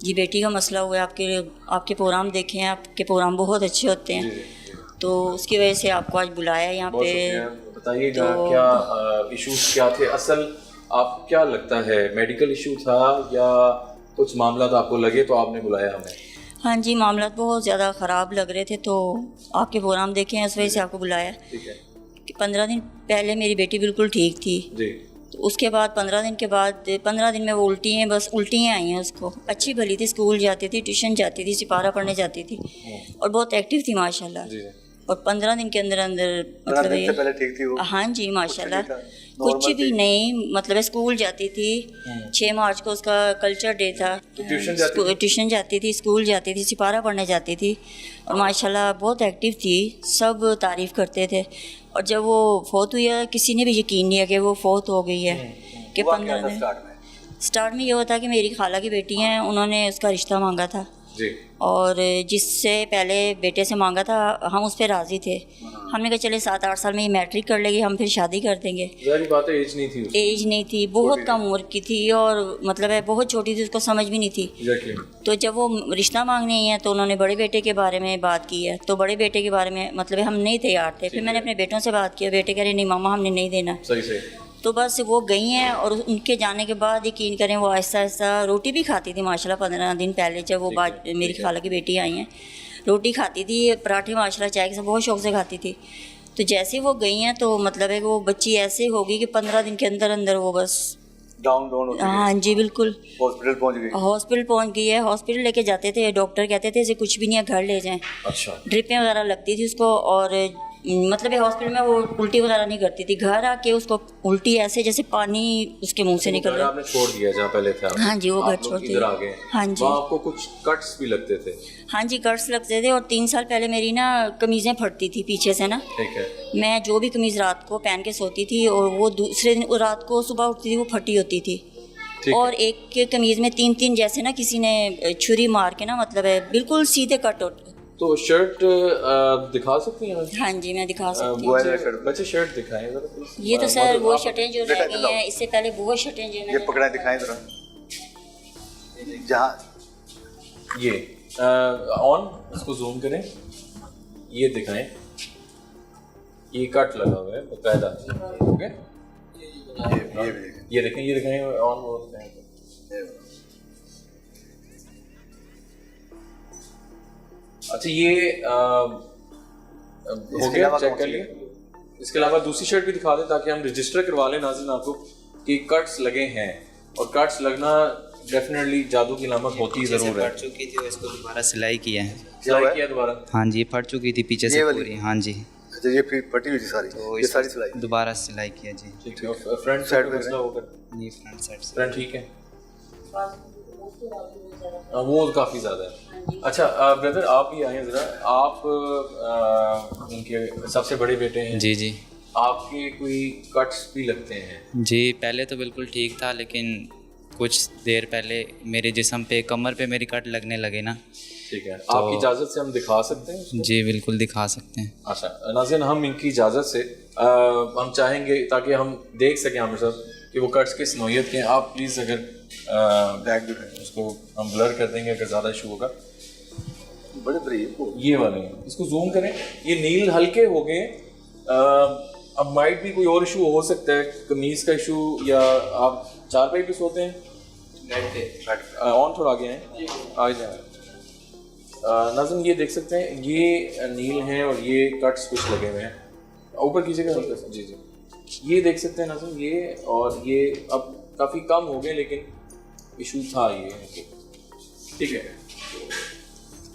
जी बेटी का मसला हुआ है। आपके प्रोग्राम देखे हैं, आपके प्रोग्राम बहुत अच्छे होते हैं, तो उसकी वजह से आपको आज बुलाया यहाँ पे। बताइएगा क्या इश्यूज क्या थे असल, आप क्या लगता है मेडिकल इशू था या कुछ मामला आपको लगे तो आपने बुलाया हमें? हाँ जी, मामला बहुत ज़्यादा ख़राब लग रहे थे तो आपके प्रोग्राम देखे हैं, उस वजह से आपको बुलाया। ठीक है। कि 15 दिन पहले मेरी बेटी बिल्कुल ठीक थी जी। तो उसके बाद 15 दिन के बाद 15 दिन में वो उल्टियाँ आई हैं उसको। अच्छी भली थी, स्कूल जाती थी, ट्यूशन जाती थी, सिपारा पढ़ने जाती थी और बहुत एक्टिव थी माशाल्लाह। और 15 दिन के अंदर मतलब ये पहले ठीक थी वो? हाँ जी माशाल्लाह, कुछ भी नहीं, मतलब स्कूल जाती थी। 6 मार्च को उसका कल्चर डे था, ट्यूशन जाती थी, स्कूल जाती थी, सिपारा पढ़ने जाती थी और माशाल्लाह बहुत एक्टिव थी, सब तारीफ़ करते थे। और जब वो फौत हुई है, किसी ने भी यकीन नहीं है कि वो फौत हो गई है। कि 15 दिन स्टार्ट में ये हुआ था कि मेरी खाला की बेटी हैं, उन्होंने उसका रिश्ता मांगा था जी। और जिससे पहले बेटे से मांगा था, हम उस पर राज़ी थे। हमने कहा चले 7-8 साल में ये मैट्रिक कर लेगी, हम फिर शादी कर देंगे। जारी बात है, एज नहीं थी उसकी। एज नहीं थी, बहुत कम उम्र की थी और मतलब है बहुत छोटी थी, उसको समझ भी नहीं थी। तो जब वो रिश्ता मांगने आई है तो उन्होंने बड़े बेटे के बारे में बात की है, तो बड़े बेटे के बारे में मतलब हम नहीं तैयार थे। फिर मैंने अपने बेटों से बात किया, बेटे कह रहे नहीं मामा हमने नहीं देना। सही। तो बस वो गई हैं और उनके जाने के बाद यकीन करें वो आहिस्ता आहिस्ता रोटी भी खाती थी माशाल्लाह। 15 दिन पहले जब वो मेरी खाला की बेटी आई हैं, रोटी खाती थी, पराठे माशाल्लाह चाय के साथ बहुत शौक़ से खाती थी। तो जैसे वो गई हैं तो मतलब है कि वो बच्ची ऐसे होगी कि 15 दिन के अंदर अंदर वो बस डाउन हो गई। हाँ जी बिल्कुल, हॉस्पिटल पहुंच गई है। हॉस्पिटल लेके जाते थे, डॉक्टर कहते थे इसे कुछ भी नहीं है, घर ले जाएं। अच्छा। ड्रिपें वगैरह लगती थी उसको और मतलब हॉस्पिटल में वो उल्टी वगैरह नहीं करती थी। घर आके उसको उल्टी ऐसे जैसे पानी उसके मुंह से निकल रहा है। आपने छोड़ दिया जहाँ पहले था? हाँ जी, वो घर छोड़ दिया। हाँ जी। वहाँ आपको कुछ कट्स भी लगते थे? हाँ जी, कट्स लगते थे और 3 साल पहले मेरी ना कमीज़ें फटती थी पीछे से ना। ठीक है। मैं जो भी कमीज़ रात को पहन के सोती थी और वो दूसरे दिन रात को सुबह उठती थी वो फटी होती थी। और एक कमीज़ में 3-3 जैसे ना किसी ने छुरी मार के ना मतलब है बिल्कुल सीधे कट होते। तो शर्ट दिखा सकती हैं? हाँ जी मैं दिखा सकती हूँ। बच्चे शर्ट दिखाएं जरा। ये तो सर वो शर्टें जो रह गई हैं, इससे पहले वो शर्टें जो ये पकड़ा दिखाएं जरा। जहाँ ये ऑन, इसको जूम करें, ये दिखाएं, ये कट लगा हुआ है बकायदा। ओके, ये दिखाएं ऑन वो दिखाएं। अच्छा ये हो गया, चेक कर लिया। इसके अलावा दूसरी शर्ट भी दिखा दें ताकि हम रजिस्टर करवा लें नाज़रीन आपको कि कट्स लगे हैं। और कट्स लगना डेफिनेटली जादू की अलामत होती ज़रूर है। फट चुकी थी, इसको दोबारा सिलाई किया है। सिलाई किया दोबारा? हाँ जी, फट चुकी थी पीछे से पूरी। हाँ जी। अच्छा, ये फिर फटी हुई थी सारी, तो ये सारी सिलाई दोबारा सिलाई किया जी। ठीक है। फ्रंट साइड पे मसला होगा? नहीं, फ्रंट साइड से फ्रंट ठीक है, वो काफ़ी ज़्यादा है। अच्छा ब्रदर आप भी आए ज़रा, आप उनके सबसे बड़े बेटे हैं। जी जी। आपके कोई कट्स भी लगते हैं? जी, पहले तो बिल्कुल ठीक था लेकिन कुछ देर पहले मेरे जिस्म पे, कमर पे मेरी कट लगने लगे ना। ठीक है, तो आपकी इजाज़त से हम दिखा सकते हैं उसको? जी बिल्कुल दिखा सकते हैं। अच्छा नाज़रीन, हम इनकी इजाज़त से हम चाहेंगे ताकि हम देख सकें आमिर साहब कि वो कट्स किस नौइयत के हैं। आप प्लीज़ अगर बैक उसको हम ब्लर कर देंगे अगर ज़्यादा इशू होगा। बड़े बरीक ये वाले हैं, इसको जूम करें। ये नील हल्के हो गए। अब माइट भी कोई और इशू हो सकता है, कमीज़ का इशू, या आप चारपाई पे सोते हैं? ऑन थोड़ा आगे हैं, आ जाए। नाज़रीन ये देख सकते हैं, ये नील हैं और ये कट्स कुछ लगे हुए हैं। ऊपर कीजिएगा हल्का सा। जी जी, ये देख सकते हैं नाज़रीन, ये और ये अब काफ़ी कम हो गए लेकिन इशू था ये। ठीक है,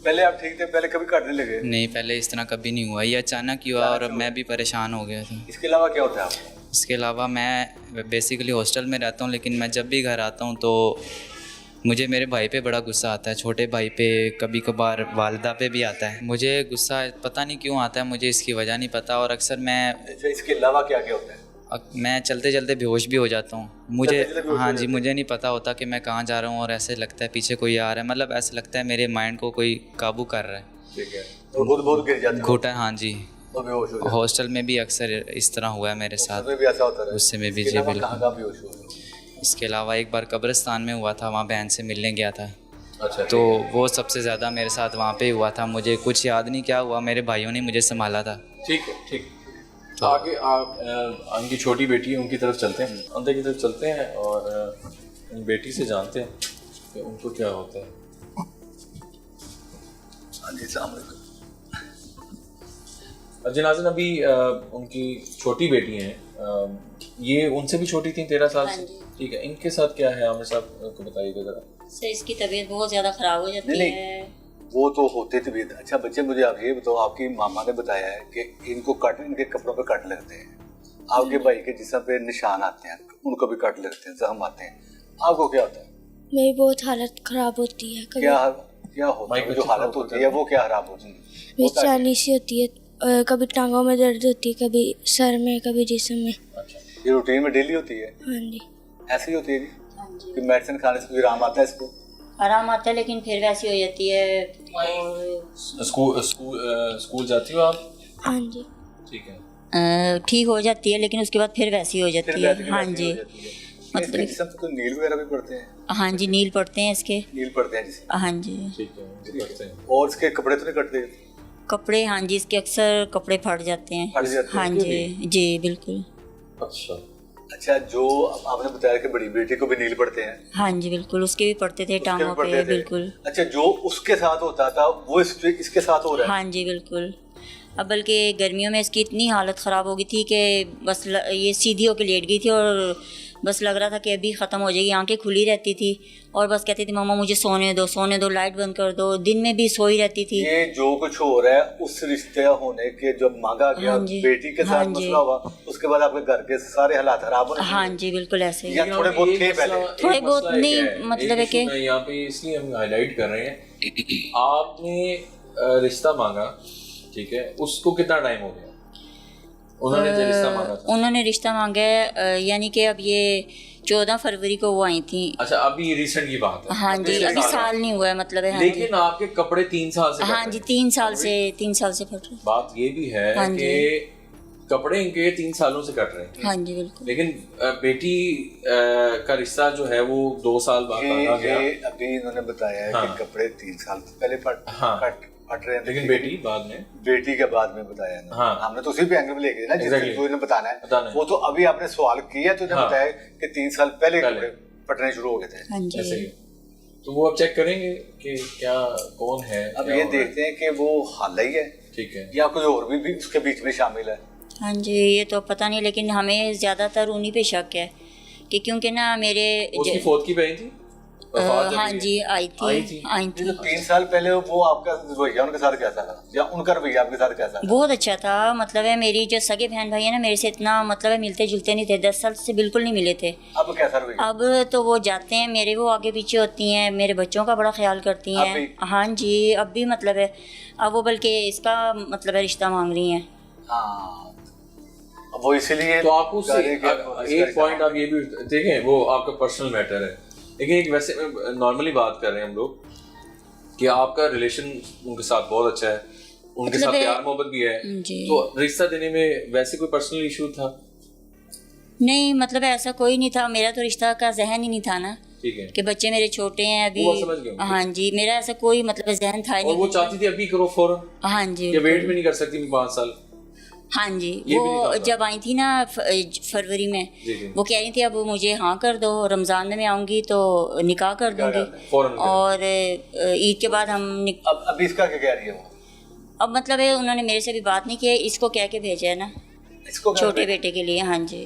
पहले आप ठीक थे, पहले कभी काटने लगे? नहीं, पहले इस तरह कभी नहीं हुआ, ये अचानक ही हुआ और मैं भी परेशान हो गया था। इसके अलावा क्या होता है आपको? इसके अलावा मैं बेसिकली हॉस्टल में रहता हूँ, लेकिन मैं जब भी घर आता हूँ तो मुझे मेरे भाई पे बड़ा गुस्सा आता है, छोटे भाई पे, कभी कभार वालिदा पे भी आता है। मुझे गुस्सा पता नहीं क्यों आता है, मुझे इसकी वजह नहीं पता। और अक्सर मैं इसके अलावा क्या क्या होता है? मैं चलते चलते बेहोश भी हो जाता हूँ। मुझे हाँ जी, मुझे नहीं पता होता कि मैं कहाँ जा रहा हूँ और ऐसे लगता है पीछे कोई आ रहा है, मतलब ऐसा लगता है मेरे माइंड को कोई काबू कर रहा है। ठीक है, तो बहुत गिर जाते हैं, घुटा। हाँ जी, तो हॉस्टल में भी अक्सर इस तरह हुआ है मेरे साथ। भी ऐसा होता है? उससे में भी जी बिल्कुल। इसके अलावा एक बार कब्रिस्तान में हुआ था, वहाँ बहन से मिलने गया था अच्छा, तो वो सबसे ज़्यादा मेरे साथ वहाँ पे हुआ था। मुझे कुछ याद नहीं क्या हुआ, मेरे भाइयों ने मुझे संभाला था। ठीक है, ठीक। तो आगे आप उनकी छोटी बेटी है, उनकी तरफ चलते हैं, अंदर की तरफ चलते हैं और उन बेटी से जानते हैं कि उनको क्या होता है। हाँ जी, अस्सलाम वालेकुम। जी नाज़रीन, अभी उनकी छोटी बेटी हैं, ये उनसे भी छोटी थी 13 साल से। ठीक है, इनके साथ क्या है आमिर साहब को बताइएगा ज़रा। सर इसकी तबीयत बहुत ज़्यादा ख़राब हो जाती नहीं, है। वो तो होते तबीयत। अच्छा बच्चे, मुझे आप ये बताओ, आपकी मामा ने बताया है कि इनको कट, इनके कपड़ों पे कट लगते हैं, आपके भाई के जिस्म पे निशान आते हैं, उनको भी कट लगते हैं, जख्म आते हैं, आपको क्या होता है? मेरी बहुत हालत खराब होती है। कभी क्या होता है? जो हालत होती है वो क्या खराब होती है? बेचैनी सी होती है, कभी टांगों में दर्द होती है, कभी सर में, कभी जिस्म में। अच्छा, ये रूटीन में डेली होती है? हाँ जी। ऐसी होती है जी? हाँ जी, कि मेडिसिन खाने से कोई आराम आता है इसको? आराम आता है लेकिन फिर वैसी हो जाती है। और स्कूल जाती हो आप? हाँ जी। ठीक है, ठीक हो जाती है लेकिन उसके बाद फिर वैसी हो जाती है। हाँ जी, मतलब जिसम तो नील वगैरह भी पड़ते हैं? हाँ जी, नील पड़ते हैं इसके। नील पड़ते हैं जिससे? हाँ जी। ठीक है, जी करते हैं। और इसके कपड़े तो नहीं कटते? कपड़े, हाँ जी, इसके अक्सर कपड़े फट जाते हैं। फट जाते हैं? हाँ जी, जी बिल्कुल। अच्छा, अच्छा, जो आपने बताया कि बड़ी बेटी को भी नील पड़ते हैं? हाँ जी बिल्कुल, उसके भी पड़ते थे उसके भी टांगों पड़ते पे। थे? बिल्कुल। अच्छा, जो उसके साथ होता था वो इसके साथ हो रहा है? हाँ जी बिल्कुल। अब बल्कि गर्मियों में इसकी इतनी हालत ख़राब हो गई थी कि बस ये सीधी होकर लेट गई थी और बस लग रहा था कि अभी ख़त्म हो जाएगी। आंखें खुली रहती थी और बस कहती थी मम्मा मुझे सोने दो, लाइट बंद कर दो। दिन में भी सोई रहती थी। ये जो कुछ हो रहा है उस रिश्ते होने के जब मांगा गया, हाँ जी, बेटी के साथ हाँ जी। मसला हुआ, उसके बाद आपके घर के सारे हालात खराब होने हाँ जी बिल्कुल ऐसे ही। या थोड़े बहुत थे पहले? थोड़े बहुत नहीं, मतलब है कि यहाँ पे इसलिए हम हाईलाइट कर रहे हैं, आपने रिश्ता मांगा, ठीक है, उसको कितना टाइम हो गया? उन्होंने जो रिश्ता मांगा था, उन्होंने रिश्ता मांगा है, यानी कि अब ये 14 फरवरी को वो आई थी। अच्छा, अभी रिसेंट की बात है। हाँ जी, पिछले अभी साल साल नहीं हुआ है, मतलब है। हाँ लेकिन आपके कपड़े 3 साल से हाँ कट जी, रहे हैं। 3 साल से फट रहे। बात ये भी है हाँ कि कपड़े इनके 3 सालों से कट रहे हैं। हाँ जी बिल्कुल। लेकिन बेटी का रिश्ता जो है वो 2 साल बाद मांगा गया। ये अभी इन्होंने बताया है हाँ। कि कपड़े 3 साल पहले हाँ। फट रहे हैं, लेकिन बेटी बाद में, बेटी के बाद में बताया ना। हाँ। हमने तो उसी पे एंगल में लेके गए ना, Exactly। जिसको इन्हें बताना बताना है है। वो तो अभी आपने सवाल किया तो इन्हें हाँ। बताया कि 3 साल पहले पहले। कपड़े फटने शुरू हो गए थे। हाँ ऐसे ही। जी। तो वो अब चेक करेंगे कि क्या कौन है। अब क्या ये हो रहा है। देखते हैं कि वो हाल ही है ठीक है। या कोई और भी उसके बीच में शामिल है। हाँ जी, ये तो पता नहीं, लेकिन हमें ज़्यादातर उन्हीं पे शक है कि क्योंकि ना मेरे उसकी फौत की बहन थी? वफात जब हाँ हुई? जी आई आई थी। थी। जो 3 साल पहले वो आपका रवैया उनके साथ कैसा था या उनका रवैया आपके साथ कैसा था? बहुत अच्छा था। मतलब है मेरी जो सगे बहन भाई है ना, मेरे से इतना मतलब है मिलते जुलते नहीं थे, 10 साल से बिल्कुल नहीं मिले थे। अब कैसा रवैया? अब तो वो जाते हैं मेरे, वो आगे पीछे होती हैं, मेरे बच्चों का बड़ा ख्याल करती अब हैं। भी? हाँ जी, अब भी मतलब है। अब वो बल्कि इसका मतलब है रिश्ता मांग रही हैं। हाँ, अब वो इसीलिए तो आपको कह रहे हैं कि एक इसका पॉइंट आप ये भी देखें, वो आपका पर्सनल मैटर है, लेकिन एक वैसे नॉर्मली बात कर रहे हैं हम लोग कि आपका रिलेशन उनके साथ बहुत अच्छा है, उनके मतलब साथ प्यार मोहब्बत भी है, जी। तो रिश्ता देने में वैसे कोई पर्सनल इशू था? नहीं, मतलब ऐसा कोई नहीं था। मेरा तो रिश्ता का जहन ही नहीं था ना, ठीक है। कि बच्चे मेरे छोटे हैं अभी। वो समझ गया हूँ। हाँ जी, मेरा ऐसा कोई मतलब जहन था ही और नहीं। वो चाहती थी अभी करो फौरन, हाँ जी या वेट भी नहीं कर सकती 5 साल? हाँ जी, ये भी नहीं वो कहा था। जब आई थी ना फरवरी में, जी जी। वो कह रही थी अब मुझे हाँ कर दो, रमज़ान में मैं आऊँगी तो निकाह कर दूँगी, फौरन करें। और ईद के बाद हम अब अभी इसका क्या कह रही है वो? अब मतलब है उन्होंने मेरे से भी बात नहीं की है, इसको कह के भेजा है ना, इसको क्या छोटे बेटे के लिए। हाँ जी।